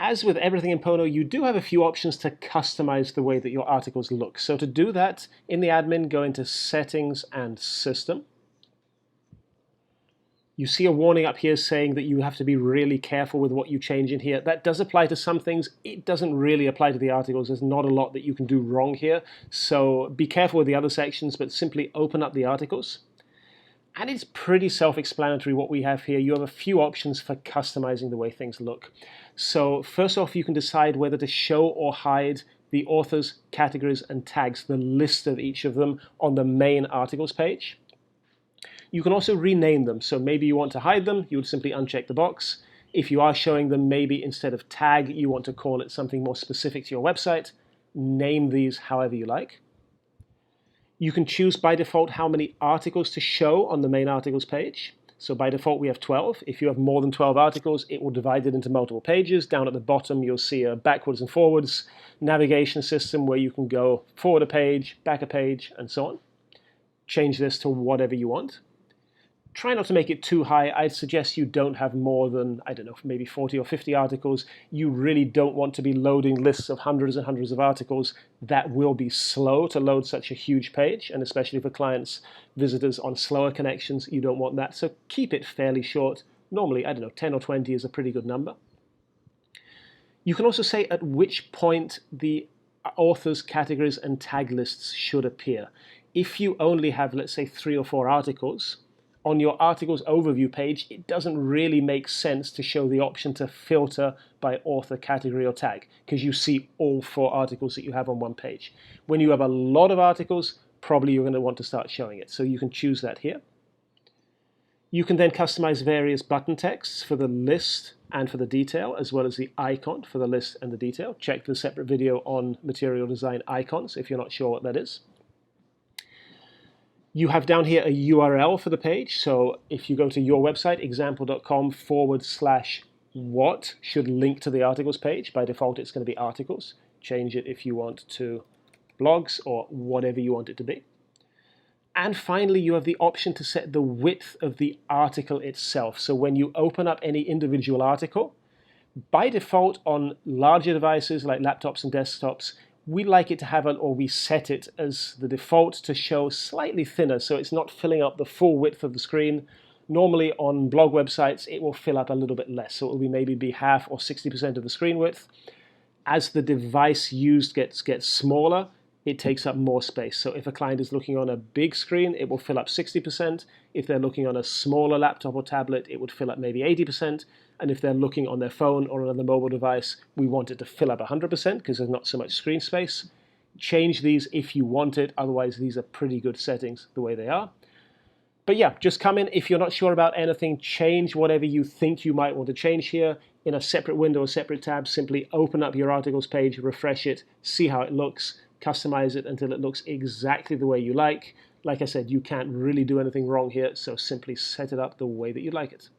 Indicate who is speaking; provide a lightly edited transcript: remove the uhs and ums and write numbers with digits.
Speaker 1: As with everything in Pono, you do have a few options to customize the way that your articles look. So to do that, in the admin, go into Settings and System. You see a warning up here saying that you have to be really careful with what you change in here. That does apply to some things. It doesn't really apply to the articles. There's not a lot that you can do wrong here. So be careful with the other sections, but simply open up the articles. And it's pretty self-explanatory what we have here. You have a few options for customizing the way things look. So first off, you can decide whether to show or hide the authors, categories, and tags, the list of each of them on the main articles page. You can also rename them. So maybe you want to hide them, you would simply uncheck the box. If you are showing them, maybe instead of tag, you want to call it something more specific to your website. Name these however you like. You can choose by default how many articles to show on the main articles page. So by default, we have 12. If you have more than 12 articles, it will divide it into multiple pages. Down at the bottom, you'll see a backwards and forwards navigation system where you can go forward a page, back a page, and so on. Change this to whatever you want. Try not to make it too high. I'd suggest you don't have more than, I don't know, maybe 40 or 50 articles. You really don't want to be loading lists of hundreds and hundreds of articles. That will be slow to load such a huge page, and especially for clients, visitors on slower connections, you don't want that. So keep it fairly short. Normally, I don't know, 10 or 20 is a pretty good number. You can also say at which point the authors, categories, and tag lists should appear. If you only have, let's say, 3 or 4 articles, on your articles overview page, it doesn't really make sense to show the option to filter by author, category, or tag, because you see all 4 articles that you have on one page. When you have a lot of articles, probably you're going to want to start showing it. So you can choose that here. You can then customize various button texts for the list and for the detail, as well as the icon for the list and the detail. Check the separate video on material design icons if you're not sure what that is. You have down here a URL for the page. So if you go to your website, example.com/what should link to the articles page. By default, it's going to be articles. Change it if you want to blogs or whatever you want it to be. And finally, you have the option to set the width of the article itself. So when you open up any individual article, by default on larger devices like laptops and desktops, we like it to have, or we set it as the default to show slightly thinner, so it's not filling up the full width of the screen. Normally on blog websites, it will fill up a little bit less, so it will maybe be half or 60% of the screen width. As the device used gets smaller, it takes up more space. So if a client is looking on a big screen, it will fill up 60%. If they're looking on a smaller laptop or tablet, it would fill up maybe 80%. And if they're looking on their phone or on a mobile device, we want it to fill up 100% because there's not so much screen space. Change these if you want it. Otherwise, these are pretty good settings the way they are. But yeah, just come in. If you're not sure about anything, change whatever you think you might want to change here. In a separate window or separate tab, simply open up your articles page, refresh it, see how it looks, customize it until it looks exactly the way you like. Like I said, you can't really do anything wrong here, so simply set it up the way that you like it.